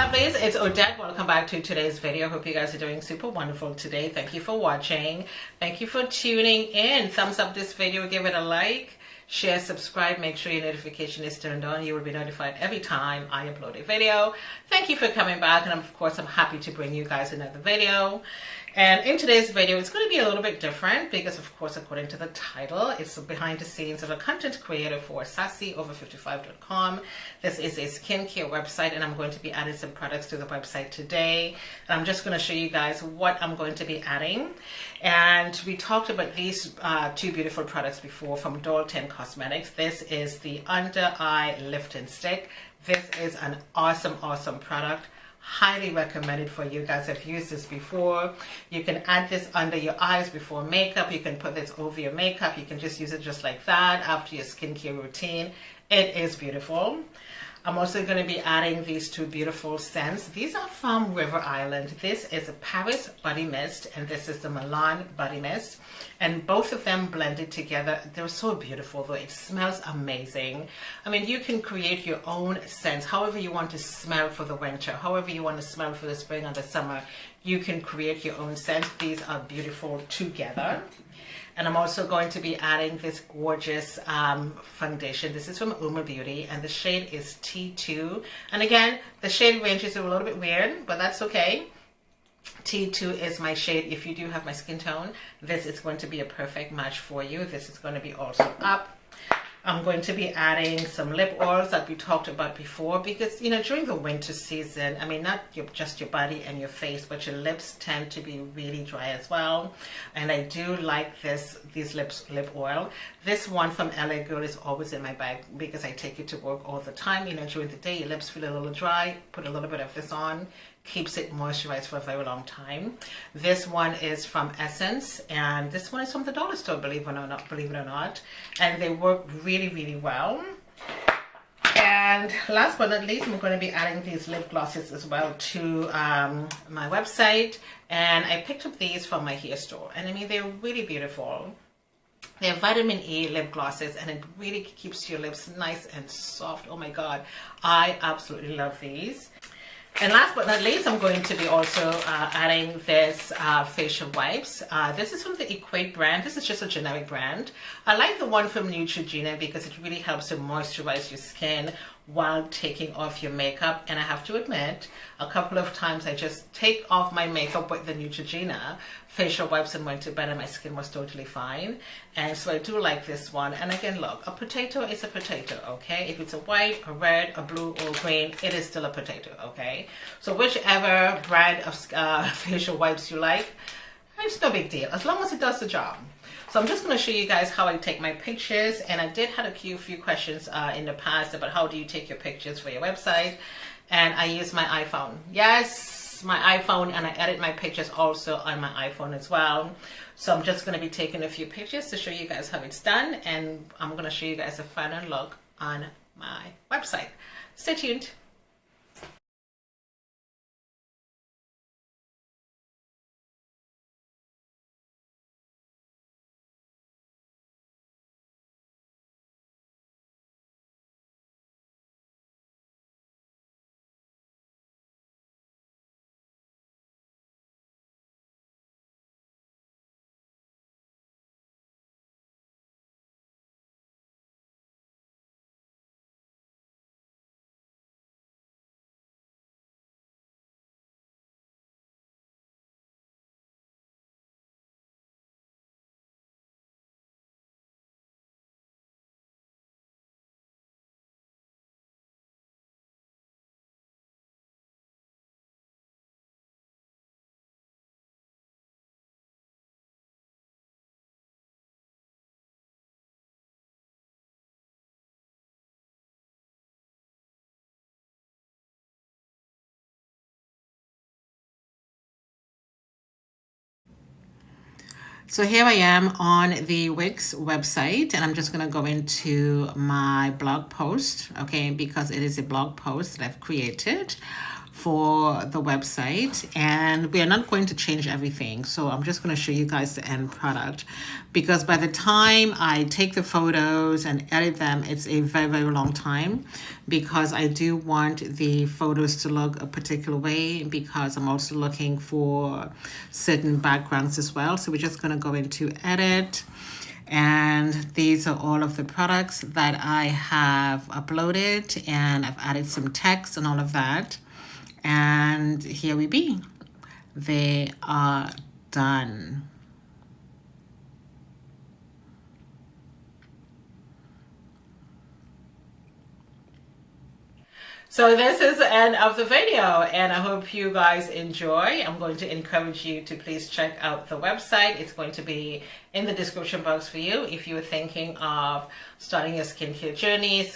lovelies, it's Odette. Welcome back to today's video. Hope you guys are doing super wonderful today. Thank you for watching. Thank you for tuning in. Thumbs up this video, give it a like, share, subscribe, make sure your notification is turned on. You will be notified every time I upload a video. Thank you for coming back, and of course I'm happy to bring you guys another video. And in today's video, it's going to be a little bit different because, of course, according to the title, it's behind the scenes of a content creator for SassyOver55.com. This is a skincare website, and I'm going to be adding some products to the website today. And I'm just going to show you guys what I'm going to be adding. And we talked about these two beautiful products before from Dalton Cosmetics. This is the Under Eye Lift and Stick. This is an awesome product. Highly recommended for you guys. I've used this before. You can add this under your eyes before makeup. You can put this over your makeup. You can just use it just like that after your skincare routine. It is beautiful. I'm also going to be adding these two beautiful scents. These are from River Island. This is a Paris Body Mist, and this is the Milan Body Mist. And both of them blended together. They're so beautiful though. It smells amazing. I mean, you can create your own scents, however you want to smell for the winter, however you want to smell for the spring or the summer. You can create your own scents. These are beautiful together. And I'm also going to be adding this gorgeous foundation. This is from Uma Beauty, and the shade is T2. And again, the shade ranges are a little bit weird, but that's okay. T2 is my shade. If you do have my skin tone, this is going to be a perfect match for you. This is going to be also up. I'm going to be adding some lip oils that we talked about before because, you know, during the winter season, I mean, not just your body and your face, but your lips tend to be really dry as well. And I do like these lip oil. This one from LA Girl is always in my bag because I take it to work all the time. You know, during the day, your lips feel a little dry. Put a little bit of this on. Keeps it moisturized for a very long time. This one is from Essence, and this one is from the dollar store, believe it or not. And they work really well. And last but not least, I'm going to be adding these lip glosses as well to my website. And I picked up these from my hair store, and I mean, they're really beautiful. They're vitamin E lip glosses, and it really keeps your lips nice and soft. Oh my god, I absolutely love these. And last but not least, I'm going to be also adding this facial wipes. This is from the Equate brand. This is just a generic brand. I like the one from Neutrogena because it really helps to moisturize your skin while taking off your makeup. And I have to admit, a couple of times I just take off my makeup with the Neutrogena facial wipes and went to bed and my skin was totally fine. And so I do like this one. And again, look, a potato is a potato, okay? If it's a white, a red, a blue, or green, it is still a potato, okay? So whichever brand of facial wipes you like, it's no big deal, as long as it does the job. So I'm just going to show you guys how I take my pictures, and I did have a few questions in the past about how do you take your pictures for your website, and I use my iPhone. Yes, my iPhone, and I edit my pictures also on my iPhone as well. So I'm just going to be taking a few pictures to show you guys how it's done, and I'm going to show you guys a final look on my website. Stay tuned. So here I am on the Wix website, and I'm just going to go into my blog post, okay, because it is a blog post that I've created for the website, and we are not going to change everything. So I'm just going to show you guys the end product, because by the time I take the photos and edit them, it's a very, very long time, because I do want the photos to look a particular way, because I'm also looking for certain backgrounds as well. So we're just going to go into edit. And these are all of the products that I have uploaded, and I've added some text and all of that. And here we be. They are done. So this is the end of the video, and I hope you guys enjoy. I'm going to encourage you to please check out the website. It's going to be in the description box for you if you're thinking of starting your skincare journey,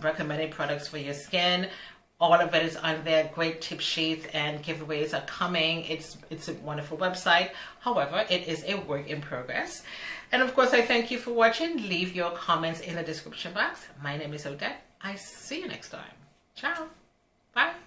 recommended products for your skin. All of it is on there. Great tip sheets and giveaways are coming. It's a wonderful website. However, it is a work in progress. And of course, I thank you for watching. Leave your comments in the description box. My name is Odette. I see you next time. Ciao. Bye.